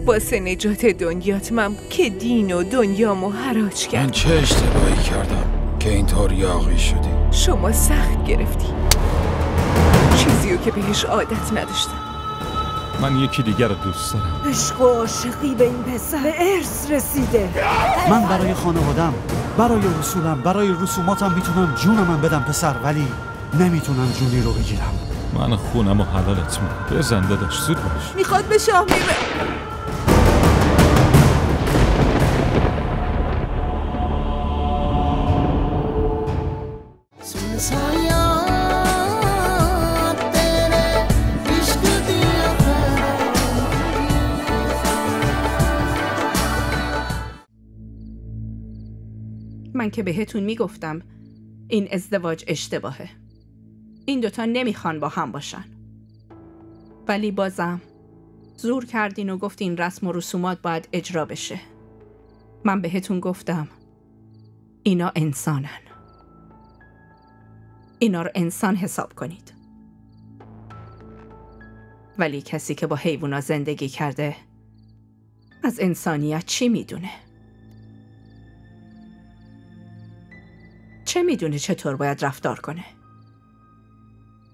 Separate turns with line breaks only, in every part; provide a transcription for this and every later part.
واسه نجات دنیات من که دین و دنیامو حراج کردم.
من چه اشتباهی کردم که اینطور یاغی شدی؟
شما سخت گرفتی، چیزیو که بهش عادت نداشتم.
من یکی دیگر رو دوست دارم.
عشق و عاشقی به این پسر به ارث رسیده.
من برای خانوادم، برای رسولم، برای رسوماتم میتونم جونم بدم پسر، ولی نمیتونم جونی رو بگیرم.
من خونم و حلالت میکنم. بزن داداش، زود باش.
میخواد به شاه میره.
من که بهتون میگفتم این ازدواج اشتباهه. این دوتا نمیخوان با هم باشن. ولی بازم زور کردین و گفتین رسم و رسومات باید اجرا بشه. من بهتون گفتم اینا انسانن. اینا رو انسان حساب کنید. ولی کسی که با حیوونا زندگی کرده از انسانیت چی میدونه؟ چه میدونه چطور باید رفتار کنه؟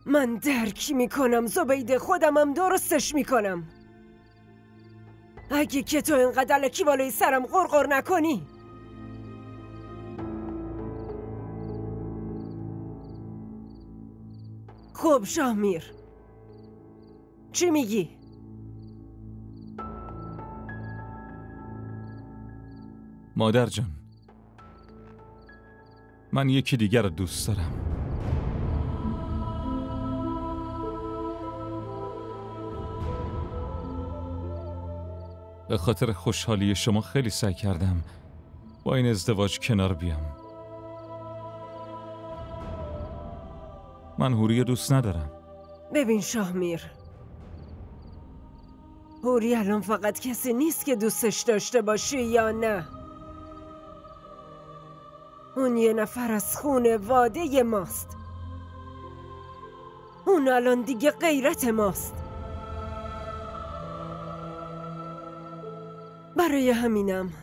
من درک میکنم زبیده، خودمم درستش میکنم. اگه که تو اینقدر الکی بالای سرم غرغر نکنی. خب شاهمیر، چی میگی؟
مادر جان، من یکی دیگر رو دوست دارم. به خاطر خوشحالی شما خیلی سعی کردم با این ازدواج کنار بیام. من حوری دوست ندارم.
ببین شاهمیر، حوری الان فقط کسی نیست که دوستش داشته باشی یا نه. اون یه نفر از خونواده ماست. اون الان دیگه غیرت ماست. برای همینم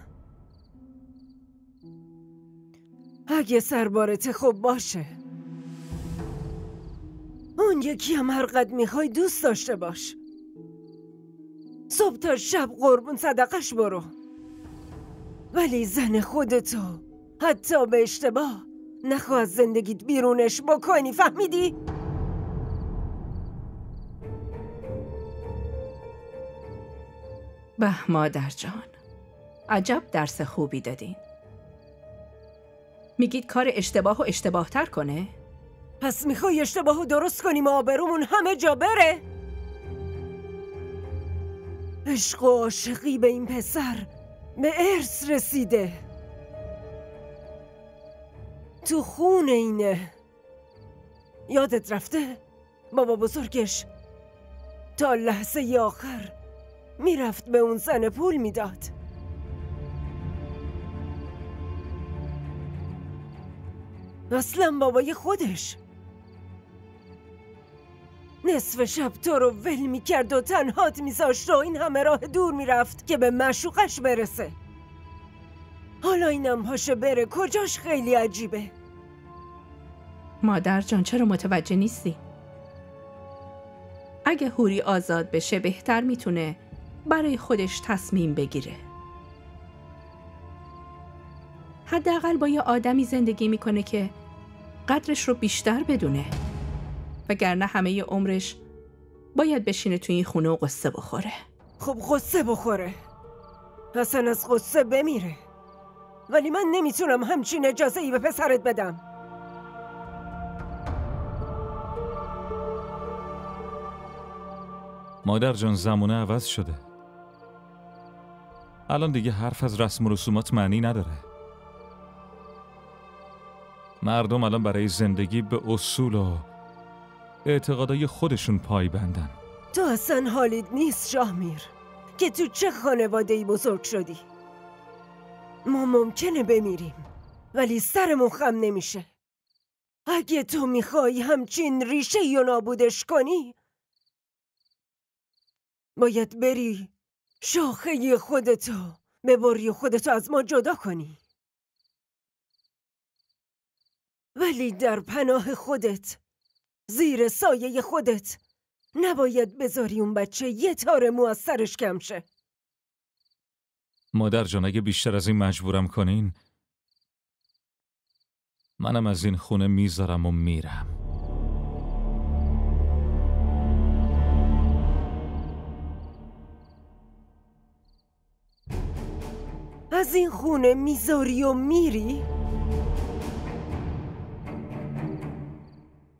اگه سربارت خوب باشه، اون یکی هم هر قد میخوای دوست داشته باش. صبح تا شب قربون صدقش برو. ولی زن خودتو حتی به اشتباه نخواه از زندگیت بیرونش بکنی، فهمیدی؟
به مادر جان، عجب درس خوبی دادین. میگید کار اشتباه و اشتباه تر کنه؟
پس میخوای اشتباه رو درست کنیم و آبرومون همه جا بره؟ عشق و عاشقی به این پسر به ارث رسیده. تو خون اینه. یادت رفته؟ بابا بزرگش تا لحظه آخر میرفت به اون زن پول میداد. اصلا بابای خودش نصف شب تو رو ول میکرد و تنهات میذاشت و این همه راه دور میرفت که به معشوقش برسه. حالا اینم پاشه بره کجاش خیلی عجیبه.
مادر جان چرا متوجه نیستی؟ اگه حوری آزاد بشه بهتر میتونه برای خودش تصمیم بگیره. حداقل با یه آدمی زندگی میکنه که قدرش رو بیشتر بدونه، وگرنه همه عمرش باید بشینه توی این خونه و قصه بخوره.
خب قصه بخوره، اصلا از قصه بمیره. ولی من نمیتونم همچین اجازه ای به پسرت بدم.
مادر جان، زمانه عوض شده. الان دیگه حرف از رسم و رسومات معنی نداره. مردم الان برای زندگی به اصول و اعتقادای خودشون پایبندن.
تو اصلا حالیت نیست شاهمیر که تو چه خانواده‌ای بزرگ شدی. ما ممکنه بمیریم ولی سرمون خم نمیشه. اگه تو میخوای همچین ریشه یا نابودش کنی، باید بری شاخه خودتو ببری و خودتو از ما جدا کنی، ولی در پناه خودت، زیر سایه خودت، نباید بذاری اون بچه یه تار مو از سرش کم شه.
مادر جان اگه بیشتر از این مجبورم کنین، منم از این خونه میذارم و میرم.
از این خونه میذاری و میری؟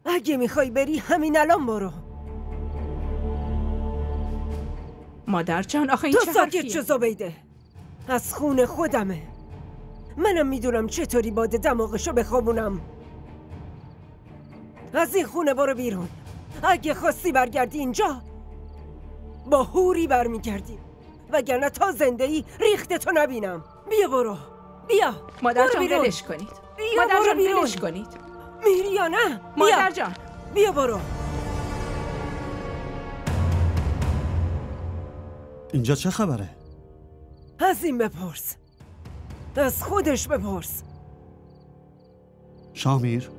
اگه میخوای بری همین الان برو.
مادر جان آخه این
تو
چه
ساکت
حرفیه؟
شو زبیده. از خونه خودمه. منم میدونم چطوری باد دماغشو بخوابونم. از این خونه برو بیرون. اگه خواستی برگردی اینجا با هوری برمیگردی، وگرنه تا زنده ای ریختتو نبینم. بیا برو، بیا.
مادر
برو
جان
بیرون.
ولش کنید.
بیا
مادر
برو
جان
بیرون.
ولش کنید.
میری یا نه؟ بیا.
مادر جان
بیا برو.
اینجا چه خبره؟
از این بپرس، از خودش بپرس.
شاهمیر؟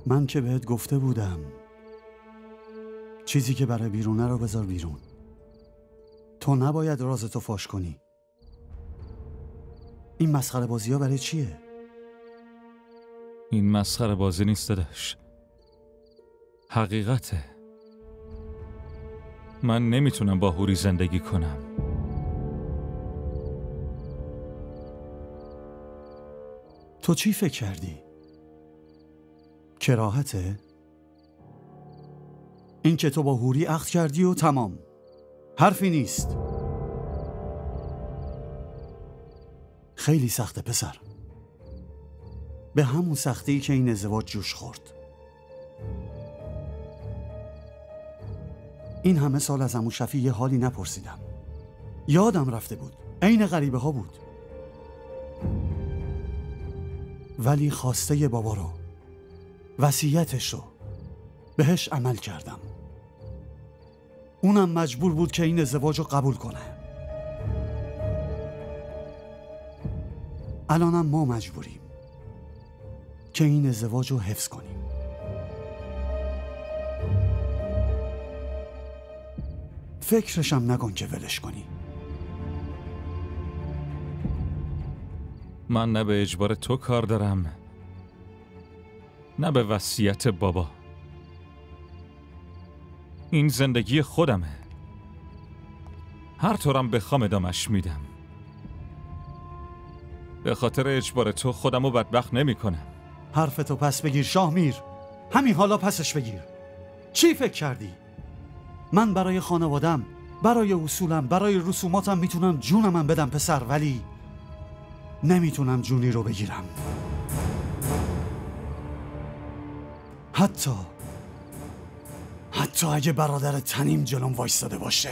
من که بهت گفته بودم چیزی که برای بیرونه رو بذار بیرون. تو نباید رازتو فاش کنی. این مسخره بازی ها برای چیه؟
این مسخره بازی نیست داداش، حقیقته. من نمیتونم با هوری زندگی کنم.
تو چی فکر کردی؟ کراهته؟ این که تو با هوری عقد کردی و تمام، حرفی نیست. خیلی سخته پسر، به همون سختی که این ازدواج جوش خورد. این همه سال از عمو شفیع یه حالی نپرسیدم، یادم رفته بود، عین غریبه ها بود. ولی خواسته بابا رو، وصیتش رو بهش عمل کردم. اونم مجبور بود که این ازدواج رو قبول کنه. الانم ما مجبوریم که این ازدواج رو حفظ کنیم. فکرشم نکن که ولش کنی.
من نه به اجبار تو کار دارم، نه به وصیت بابا. این زندگی خودمه، هر طورم بخوام ادامش میدم. به خاطر اجبار تو خودمو بدبخت نمی کنم.
حرفتو پس بگیر شاهمیر، همین حالا پسش بگیر. چی فکر کردی؟ من برای خانوادم، برای اصولم، برای رسوماتم میتونم جونم بدم پسر، ولی نمیتونم جونی رو بگیرم. حتی اگه برادر تنیم جلوم وایستاده باشه.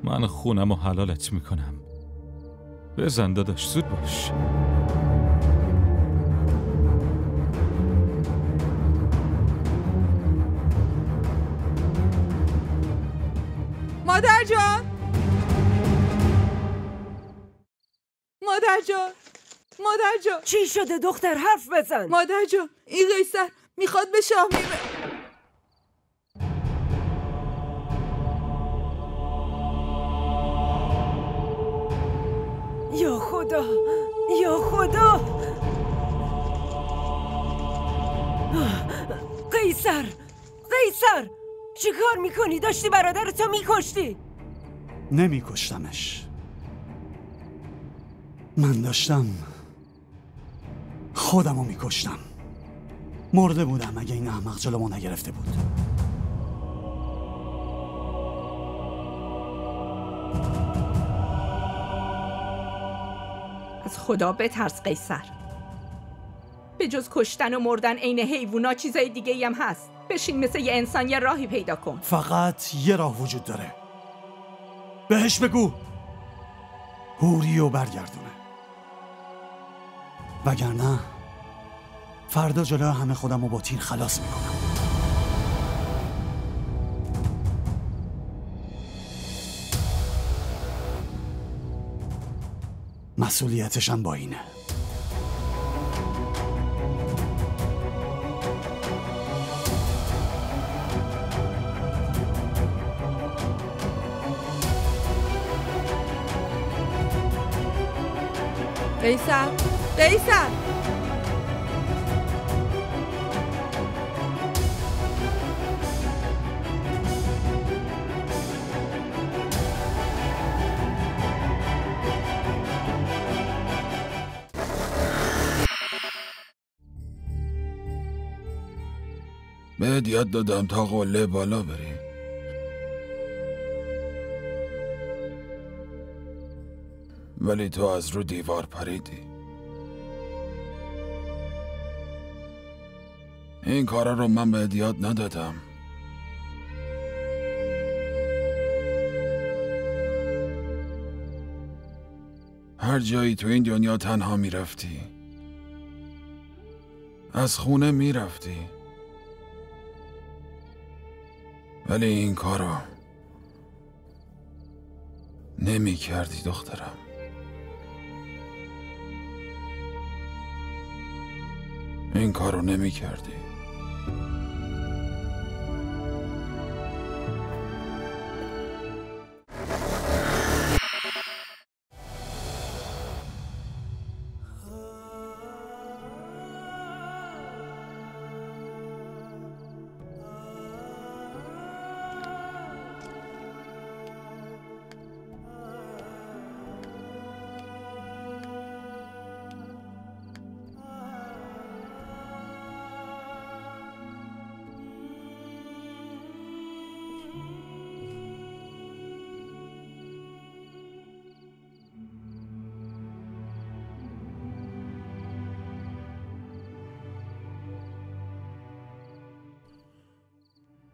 من خونم و حلالت میکنم. بزن داداش، زود باش.
مادر جان، مادر جان، مادر جان.
چی شده دختر؟ حرف بزن.
مادر جان، این قیصر میخواد به شاهمیر
خدا، یا خدا. قیصر، قیصر، چی کار میکنی؟ داشتی برادرتو میکشتی.
نمیکشتمش، من داشتم خودمو میکشتم. مرده بودم اگه این احمق جلومو نگرفته بود.
از خدا بترس قیصر. به جز کشتن و مردن عین حیوونا چیزای دیگه هم هست. بشین مثل یه انسان یه راهی پیدا کن.
فقط یه راه وجود داره. بهش بگو هوریو برگردونه، وگرنه فردا جلوی همه خودمو با تیر خلاص میکنم. مسئولیتشم با اینه.
قیصر، قیصر،
بهت یاد دادم تا قله بالا بری. ولی تو از رو دیوار پریدی. این کارا رو من بهت یاد ندادم. هر جایی تو این دنیا تنها میرفتی، از خونه میرفتی، ولی این کارو نمی کردی دخترم. این کارو نمی کردی.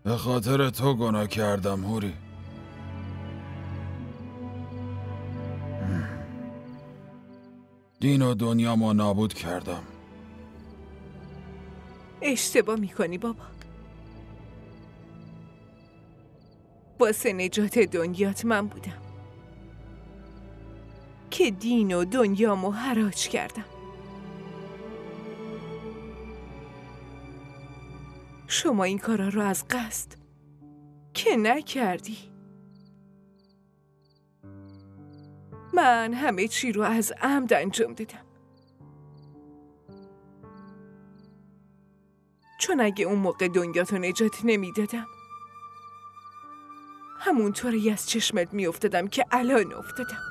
به خاطر تو گناه کردم هوری. دین و دنیامو نابود کردم.
اشتباه میکنی بابا. واسه نجات دنیات من بودم که دین و دنیامو حراج کردم. شما این کارا رو از قصد که نکردی. من همه چی رو از عمد انجام دادم، چون اگه اون موقع دنیاتو نجات نمیدادم همونطوری از چشمت میافتادم که الان افتادم.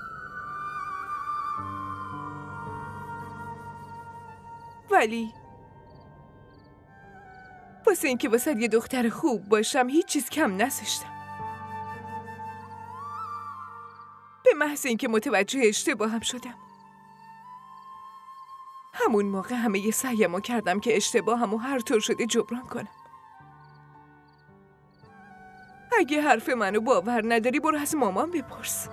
ولی واسه اینکه واسه یه دختر خوب باشم هیچ چیز کم نذاشتم. به محض اینکه متوجه اشتباهم شدم همون موقع همه ی سعیمو کردم که اشتباهمو هر طور شده جبران کنم. اگه حرف منو باور نداری برو از مامان بپرس.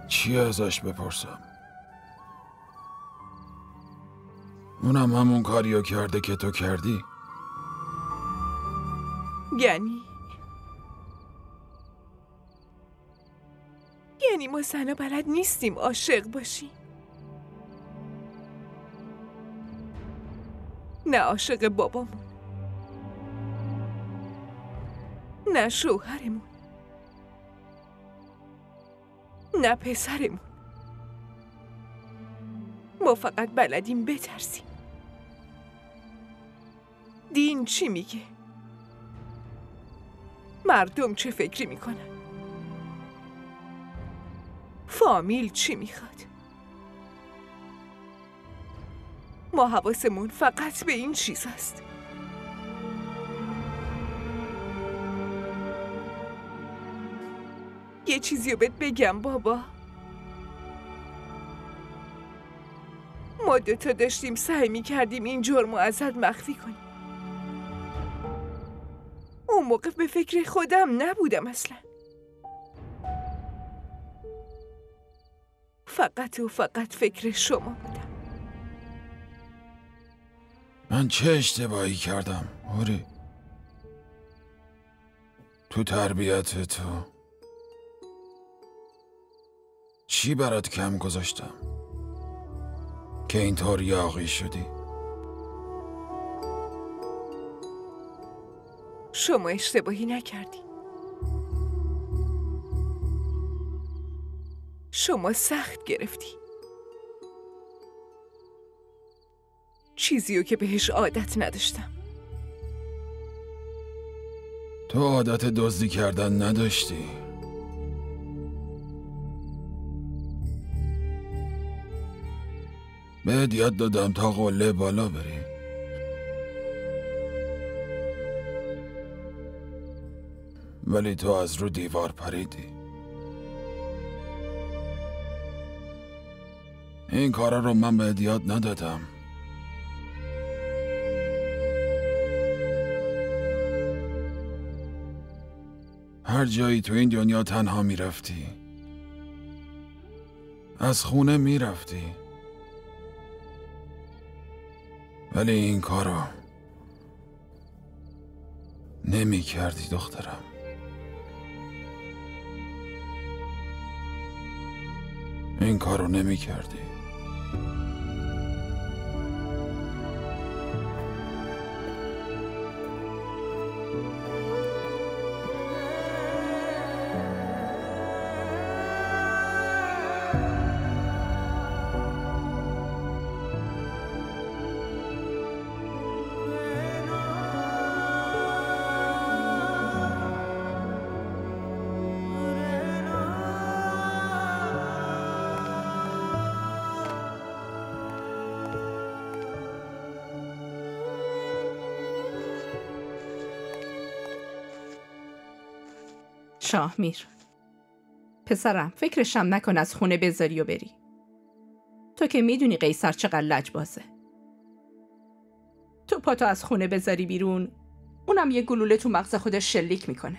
چی ازش بپرسم؟ اونم همون کاریو کرده که تو کردی. یعنی ما زنا بلد نیستیم عاشق باشیم. نه عاشق بابامون، نه شوهرمون،
نه پسرمون، ما فقط بلدیم بترسیم. دین چی میگه؟ مردم چه فکری میکنن؟ فامیل چی میخواد؟ ما حواسمون فقط به این چیز هست. یه چیزی رو بهت بگم بابا. ما دوتا داشتیم سعی میکردیم این جرم رو ازت مخفی کنیم. اون موقع به فکر خودم نبودم اصلا. فقط و فقط فکر شما بودم.
من چه اشتباهی کردم اوری؟ تو تربیت تو چی برات کم گذاشتم که اینطور یاغی شدی؟
شما اشتباهی نکردی. شما سخت گرفتی. چیزیو که بهش عادت نداشتم.
تو عادت دزدی کردن نداشتی؟ بهت یاد دادم تا قله بالا بری. ولی تو از رو دیوار پریدی. این کارا رو من بهت یاد ندادم. هر جایی تو این دنیا تنها میرفتی، از خونه میرفتی، ولی این کارو نمی کردی دخترم. این کارو نمی کردی.
شاهمیر، پسرم، فکرشم نکن از خونه بذاری و بری. تو که میدونی قیصر چقدر لجبازه. تو پاتو از خونه بذاری بیرون، اونم یه گلوله تو مغز خودش شلیک میکنه.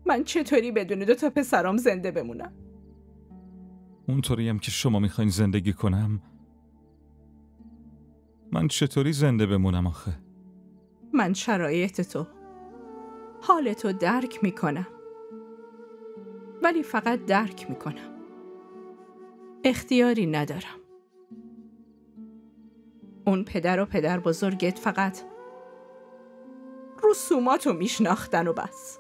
من چطوری بدون 2 تا پسرام زنده بمونم؟
اونطوری هم که شما میخواین زندگی کنم، من چطوری زنده بمونم آخه؟
من شرایط تو، حال تو درک میکنم، ولی فقط درک میکنم. اختیاری ندارم. اون پدر و پدر بزرگت فقط رسوماتو میشناختن و بس.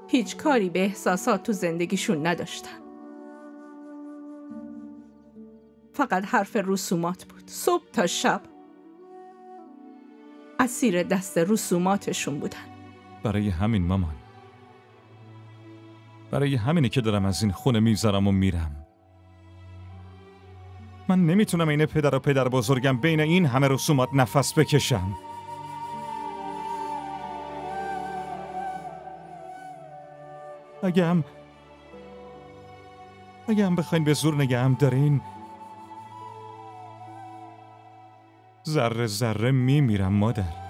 هیچ کاری به احساسات تو زندگیشون نداشتن. فقط حرف رسومات بود. صبح تا شب اسیر دست رسوماتشون بودن.
برای همین مامان، برای همینه که دارم از این خونه میذارم و میرم. من نمیتونم این پدر و پدر بزرگم بین این همه رسومات نفس بکشم. اگه هم بخواین به زور نگهم دارین، ذره ذره میمیرم مادر.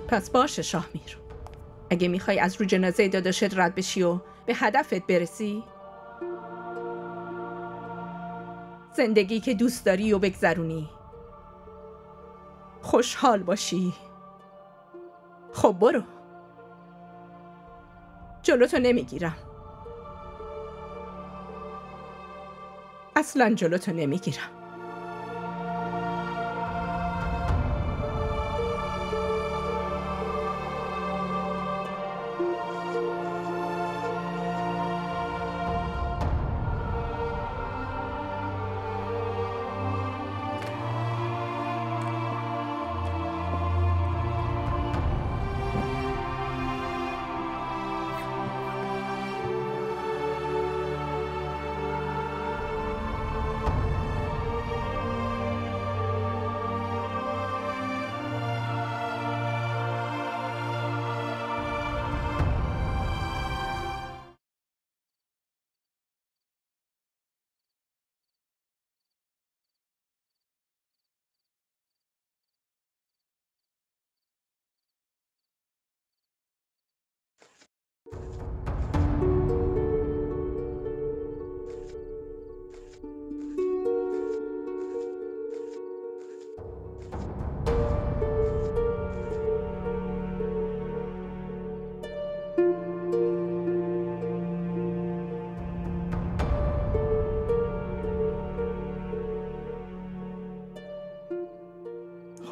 پس باشه شاهمیر، اگه میخوای از رو جنازه داداشت رد بشی و به هدفت برسی، زندگی که دوست داری و بگذرونی، خوشحال باشی، خب برو. جلوتو نمیگیرم، اصلا جلوتو نمیگیرم.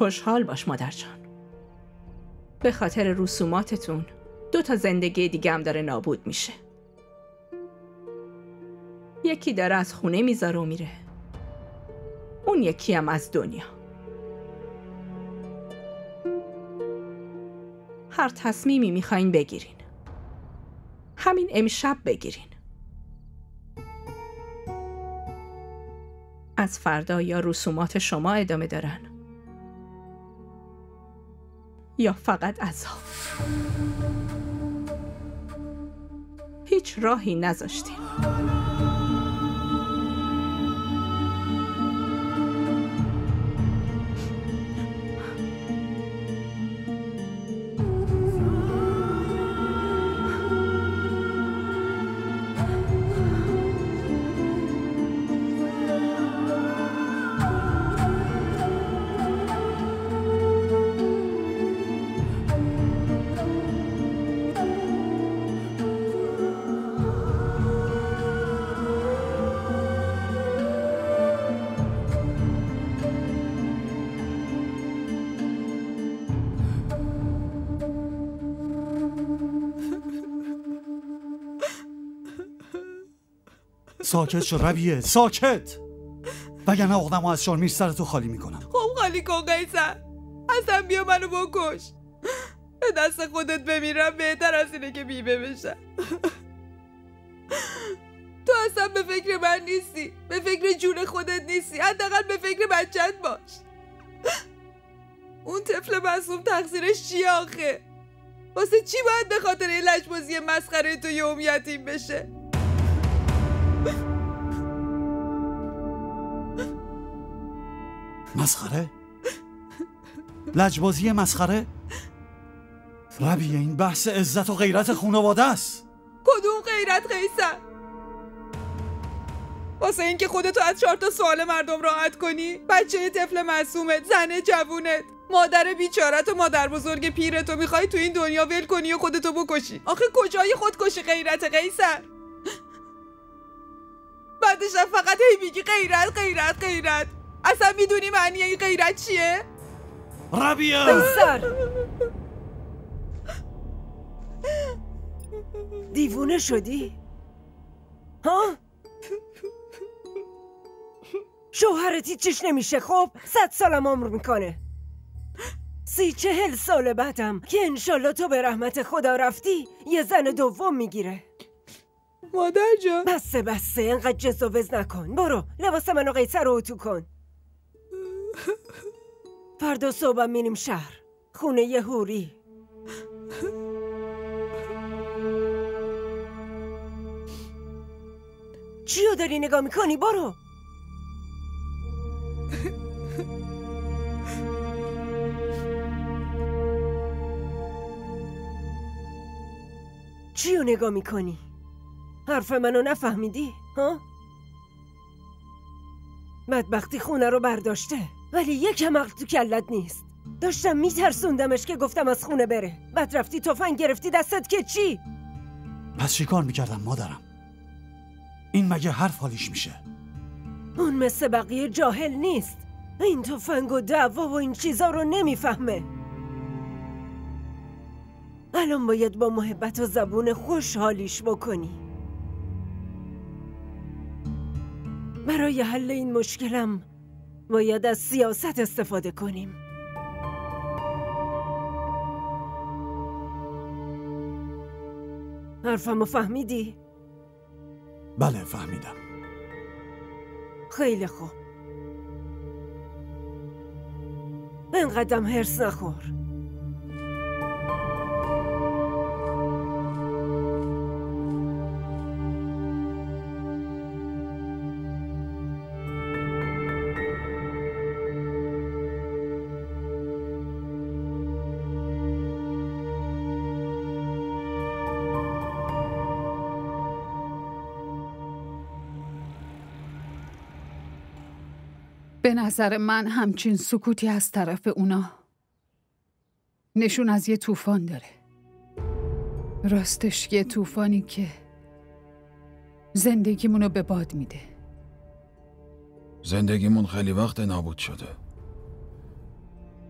خوشحال باش مادر جان. به خاطر رسوماتتون 2 زندگی دیگه هم داره نابود میشه. یکی داره از خونه میذاره و میره، اون یکی هم از دنیا. هر تصمیمی میخواین بگیرین، همین امشب بگیرین. از فردا یا رسومات شما ادامه دارن یا فقط عذاب. هیچ راهی نذاشتین.
ساکت شو ربیه، ساکت، وگرنه عقدمو از شارمیر سرتو خالی میکنم.
خب خالی کن قیصر، اصلا بیا منو بکش. به دست خودت بمیرم بهتر از اینه که بیمه بشم. تو اصلا به فکر من نیستی، به فکر جون خودت نیستی، حداقل به فکر بچت باش. اون طفل معصوم تقصیرش چیه آخه؟ واسه چی باید به خاطر این لجبازی مسخره تو یوم یتیم بشه؟
مسخره؟ لجبازی مسخره؟ ربیه این بحث عزت و غیرت خانواده است.
کدوم غیرت قیصر؟ واسه اینکه خودتو از 4 سوال مردم راحت کنی؟ بچه طفل معصومت، زن جوونت، مادر بیچارت و مادر بزرگ پیرتو میخوای تو این دنیا ول کنی و خودتو بکشی؟ آخه کجای خودکشی غیرت قیصر؟ بعدش فقط هی میگی غیرت غیرت غیرت. اصلا میدونی معنی این غیرت چیه؟
ربیه!
قیصر! دیوونه شدی؟ ها؟ شوهرتی چیش نمیشه خب؟ 100 سالم عمر میکنه. 30-40 سال بعدم که انشالله تو به رحمت خدا رفتی یه زن دوم میگیره.
مادر جان
بسه انقدر جز و وز نکن. برو لباس منو قیصر رو اتو کن. فردا صبحم میریم شهر، خونه یه حوری. چیو داری نگاه میکنی؟ برو. چیو نگاه میکنی؟ حرف منو نفهمیدی؟ ها؟ بدبختی خونه رو برداشته ولی یکم عقل تو کلت نیست. داشتم میترسوندمش که گفتم از خونه بره، بعد رفتی تفنگ گرفتی دستت که چی؟
پس چی کار میکردم مادرم؟ این مگه حرف حالیش میشه؟
اون مثل بقیه جاهل نیست. این تفنگ و دعوا و این چیزا رو نمیفهمه. الان باید با محبت و زبون خوش حالیش بکنی. برای حل این مشکلم باید از سیاست استفاده کنیم. حرفمو فهمیدی؟
بله فهمیدم.
خیلی خوب. اینقدرم هرس نخور.
به نظر من همچین سکوتی از طرف اونا نشون از یه طوفان داره. راستش یه طوفانی که زندگیمونو به باد میده.
زندگیمون خیلی وقت نابود شده.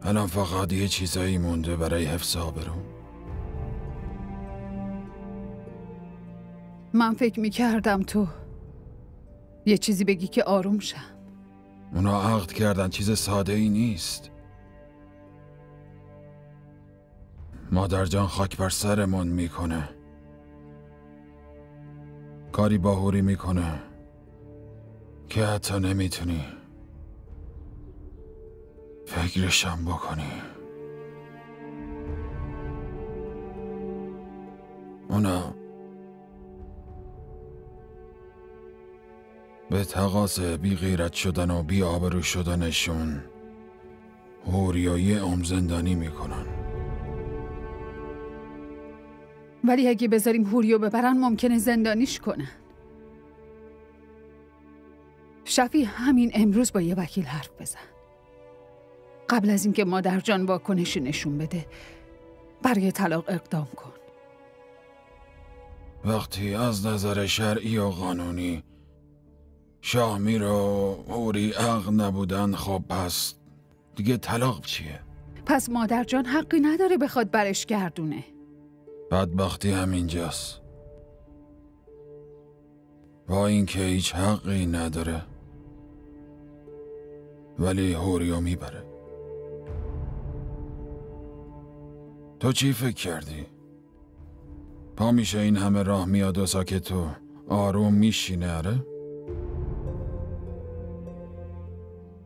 الان فقط یه چیزایی مونده برای حفظ آبروم.
من فکر میکردم تو یه چیزی بگی که آروم شم.
اونا عقد کردن چیز ساده ای نیست. مادر جان خاک بر سرمون میکنه. کاری باهوری میکنه که حتی نمیتونی فکرشم بکنی. اونا به تقاضا بی غیرت شدن و بی آبرو شدنشون حوری و یه عمر زندانی میکنن.
ولی اگه بذاریم هوریو ببرن ممکنه زندانیش کنن. شفی همین امروز با یه وکیل حرف بزن. قبل از اینکه مادر جان واکنش نشون بده برای طلاق اقدام کن.
وقتی از نظر شرعی و قانونی شاهمیر و حوری عقل نبودن، خب پس دیگه طلاق چیه؟
پس مادر جان حقی نداره بخواد برش گردونه.
بدبختی همینجاست. با اینکه هیچ حقی نداره ولی حوریو میبره. تو چی فکر کردی؟ پا میشه این همه راه میاد و ساکت و آروم میشینه؟ اره؟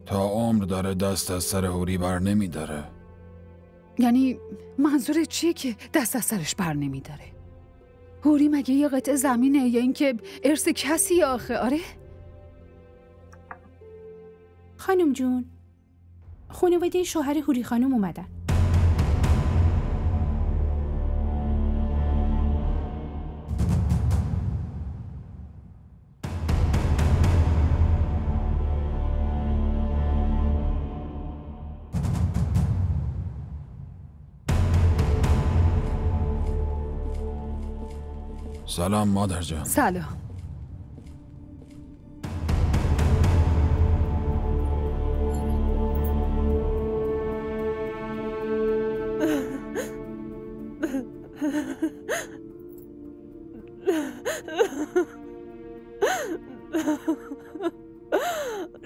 تا عمر داره دست از سر حوری بر نمیداره.
یعنی منظور چیه که دست از سرش بر نمیداره؟ حوری مگه یه قطعه زمینه یا اینکه ارث کسی آخه؟ آره؟
خانم جون، خانواده شوهر حوری خانم اومدن.
سلام مادر جان.
سلام.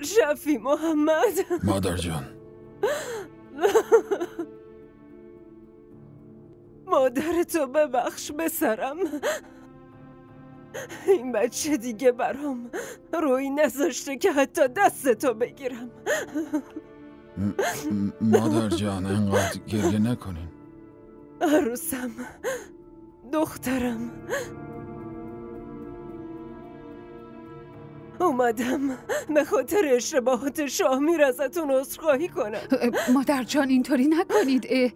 شفی محمد.
مادر جان.
مادرتو ببخش پسرم. این بچه دیگه برام روی نذاشته که حتی دستتو بگیرم.
مادر جان انقدر گریه نکنین.
عروسم، دخترم، اومدم به خاطر اشتباهات شاهمیر ازتون عذرخواهی کنم.
مادر جان اینطوری نکنید.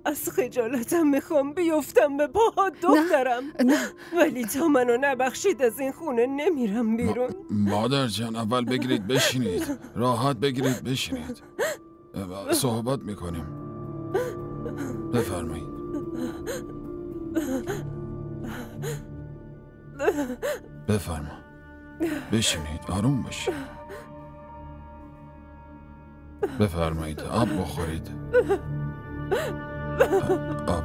از خجالتم میخوام بیفتم به پاهات دخترم.
نه.
ولی تا منو نبخشید از این خونه نمیرم بیرون.
مادر جان اول بگیرید بشینید. راحت بگیرید بشینید. صحبت میکنیم. بفرمایید. بفرما. بشینید آروم باشید. بفرمایید آب بخورید. آب.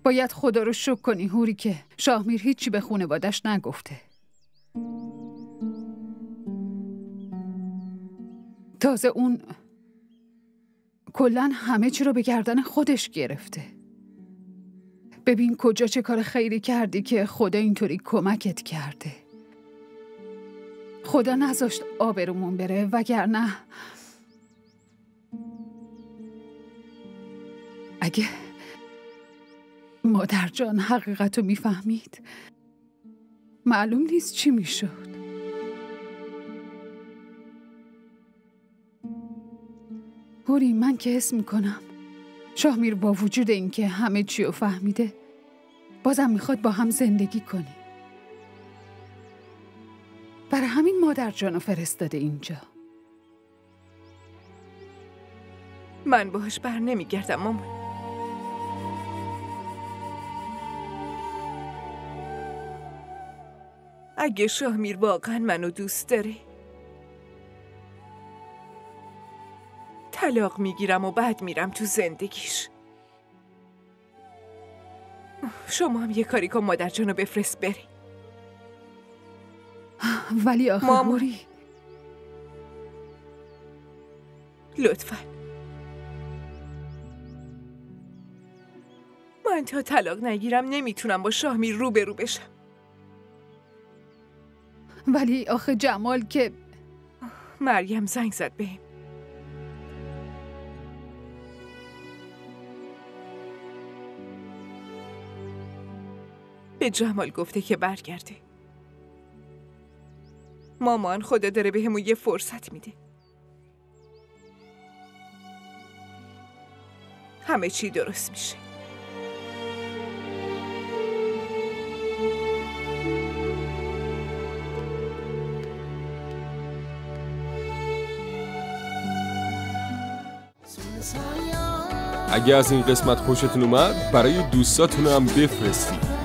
باید خدا رو شکر کنی حوری که شاهمیر هیچی به خانواده‌اش نگفته. تازه اون کلاً همه چی رو به گردن خودش گرفته. ببین کجا چه کار خیری کردی که خدا اینطوری کمکت کرده. خدا نذاشت آبرومون بره، وگرنه اگه مادر جان حقیقت رو میفهمید معلوم نیست چی میشد. حوری من که حس میکنم شاهمیر با وجود اینکه همه چی رو فهمیده بازم میخواد با هم زندگی کنی. برای همین مادر جانو فرستاده اینجا.
من باهاش بر نمیگردم مامان. اگه شاهمیر واقعا منو دوست داره طلاق میگیرم و بعد میرم تو زندگیش. شما هم یه کاری کن مادر جانو بفرست بری.
ولی آخه هوری
لطفاً من تا طلاق نگیرم نمیتونم با شاهمیر روبرو بشم.
ولی آخه جمال که
مریم زنگ زد بهم. به جمال گفته که برگرده. مامان خدا داره بهمون یه فرصت میده. همه چی درست میشه.
اگه از این قسمت خوشتون اومد برای دوستاتون هم بفرستید.